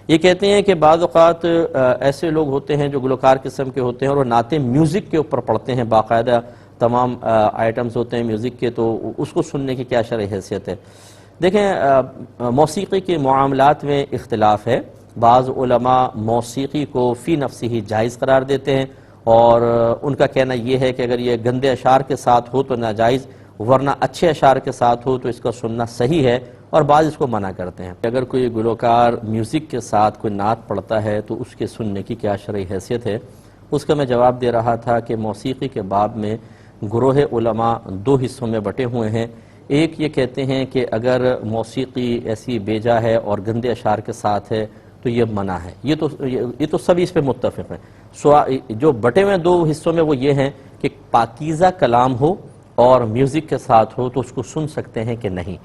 یہ کہتے ہیں کہ بعض اوقات ایسے لوگ ہوتے ہیں جو گلوکار قسم کے ہوتے ہیں اور وہ نعتیں میوزک کے اوپر پڑھتے ہیں، باقاعدہ تمام آئٹمز ہوتے ہیں میوزک کے، تو اس کو سننے کی کیا شرعی حیثیت ہے؟ دیکھیں، موسیقی کے معاملات میں اختلاف ہے۔ بعض علماء موسیقی کو فی نفسی ہی جائز قرار دیتے ہیں، اور ان کا کہنا یہ ہے کہ اگر یہ گندے اشعار کے ساتھ ہو تو ناجائز، ورنہ اچھے اشعار کے ساتھ ہو تو اس کا سننا صحیح ہے، اور بعض اس کو منع کرتے ہیں۔ اگر کوئی گلوکار میوزک کے ساتھ کوئی نعت پڑھتا ہے تو اس کے سننے کی کیا شرعی حیثیت ہے؟ اس کا میں جواب دے رہا تھا کہ موسیقی کے باب میں گروہ علماء دو حصوں میں بٹے ہوئے ہیں۔ ایک یہ کہتے ہیں کہ اگر موسیقی ایسی بیجا ہے اور گندے اشعار کے ساتھ ہے تو یہ منع ہے، یہ تو سبھی اس پہ متفق ہیں۔ جو بٹے ہوئے دو حصوں میں وہ یہ ہیں کہ پاکیزہ کلام ہو اور میوزک کے ساتھ ہو تو اس کو سن سکتے ہیں کہ نہیں۔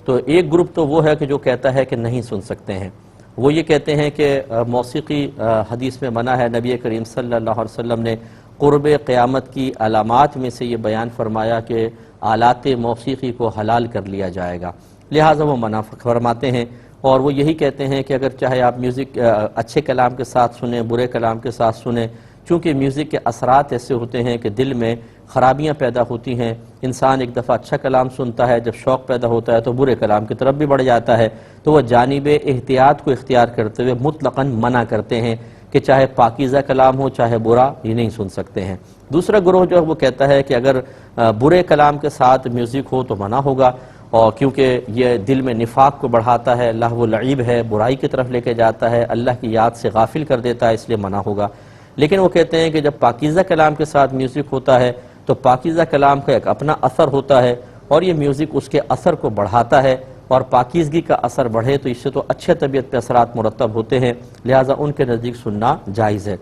تو ایک گروپ تو وہ ہے کہ جو کہتا ہے کہ نہیں سن سکتے ہیں، وہ یہ کہتے ہیں کہ موسیقی حدیث میں منع ہے۔ نبی کریم صلی اللہ علیہ وسلم نے قرب قیامت کی علامات میں سے یہ بیان فرمایا کہ آلات موسیقی کو حلال کر لیا جائے گا، لہٰذا وہ منع فرماتے ہیں۔ اور وہ یہی کہتے ہیں کہ اگر چاہے آپ میوزک اچھے کلام کے ساتھ سنیں، برے کلام کے ساتھ سنیں، چونکہ میوزک کے اثرات ایسے ہوتے ہیں کہ دل میں خرابیاں پیدا ہوتی ہیں۔ انسان ایک دفعہ اچھا کلام سنتا ہے، جب شوق پیدا ہوتا ہے تو برے کلام کی طرف بھی بڑھ جاتا ہے، تو وہ جانب احتیاط کو اختیار کرتے ہوئے مطلقاً منع کرتے ہیں کہ چاہے پاکیزہ کلام ہو چاہے برا، یہ نہیں سن سکتے ہیں۔ دوسرا گروہ جو ہے وہ کہتا ہے کہ اگر برے کلام کے ساتھ میوزک ہو تو منع ہوگا، اور کیونکہ یہ دل میں نفاق کو بڑھاتا ہے، لہو و لعب ہے، برائی کی طرف لے کے جاتا ہے، اللہ کی یاد سے غافل کر دیتا ہے، اس لیے منع ہوگا۔ لیکن وہ کہتے ہیں کہ جب پاکیزہ کلام کے ساتھ میوزک ہوتا ہے تو پاکیزہ کلام کا ایک اپنا اثر ہوتا ہے، اور یہ میوزک اس کے اثر کو بڑھاتا ہے، اور پاکیزگی کا اثر بڑھے تو اس سے تو اچھے طبیعت پہ اثرات مرتب ہوتے ہیں، لہٰذا ان کے نزدیک سننا جائز ہے۔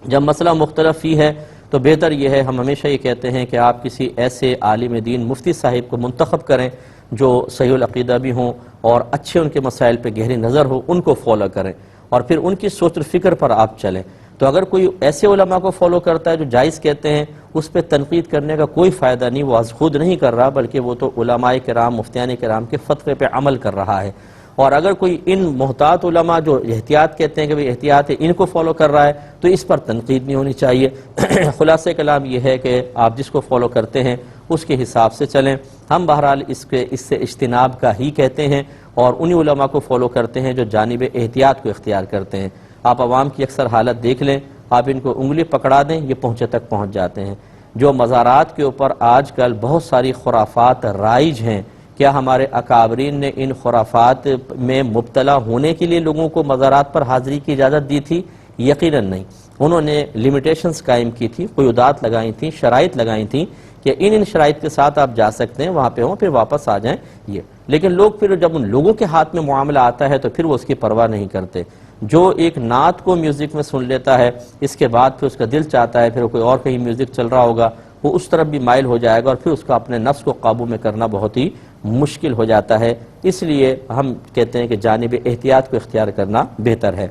جب مسئلہ مختلف ہی ہے تو بہتر یہ ہے، ہم ہمیشہ یہ کہتے ہیں کہ آپ کسی ایسے عالم دین مفتی صاحب کو منتخب کریں جو صحیح العقیدہ بھی ہوں اور اچھے ان کے مسائل پہ گہری نظر ہو، ان کو فالو کریں اور پھر ان کی سوچ و فکر پر آپ چلیں۔ تو اگر کوئی ایسے علماء کو فالو کرتا ہے جو جائز کہتے ہیں، اس پہ تنقید کرنے کا کوئی فائدہ نہیں، وہ از خود نہیں کر رہا بلکہ وہ تو علماء کرام، مفتیان کرام کے فتوے پہ عمل کر رہا ہے۔ اور اگر کوئی ان محتاط علماء جو احتیاط کہتے ہیں کہ بھئی احتیاط ہے، ان کو فالو کر رہا ہے تو اس پر تنقید نہیں ہونی چاہیے۔ خلاصہ کلام یہ ہے کہ آپ جس کو فالو کرتے ہیں اس کے حساب سے چلیں۔ ہم بہرحال اس سے اجتناب کا ہی کہتے ہیں، اور انہی علماء کو فالو کرتے ہیں جو جانب احتیاط کو اختیار کرتے ہیں۔ آپ عوام کی اکثر حالت دیکھ لیں، آپ ان کو انگلی پکڑا دیں، یہ پہنچے تک پہنچ جاتے ہیں۔ جو مزارات کے اوپر آج کل بہت ساری خرافات رائج ہیں، کیا ہمارے اکابرین نے ان خرافات میں مبتلا ہونے کے لیے لوگوں کو مزارات پر حاضری کی اجازت دی تھی؟ یقیناً نہیں۔ انہوں نے لمیٹیشنز قائم کی تھی، قیودات لگائی تھیں، شرائط لگائی تھیں کہ ان شرائط کے ساتھ آپ جا سکتے ہیں، وہاں پہ ہوں، پھر واپس آ جائیں۔ یہ لیکن لوگ پھر جب ان لوگوں کے ہاتھ میں معاملہ آتا ہے تو پھر وہ اس کی پرواہ نہیں کرتے۔ جو ایک نعت کو میوزک میں سن لیتا ہے، اس کے بعد پھر اس کا دل چاہتا ہے پھر کوئی اور کہیں میوزک چل رہا ہوگا، وہ اس طرف بھی مائل ہو جائے گا، اور پھر اس کا اپنے نفس کو قابو میں کرنا بہت ہی مشکل ہو جاتا ہے۔ اس لیے ہم کہتے ہیں کہ جانب احتیاط کو اختیار کرنا بہتر ہے۔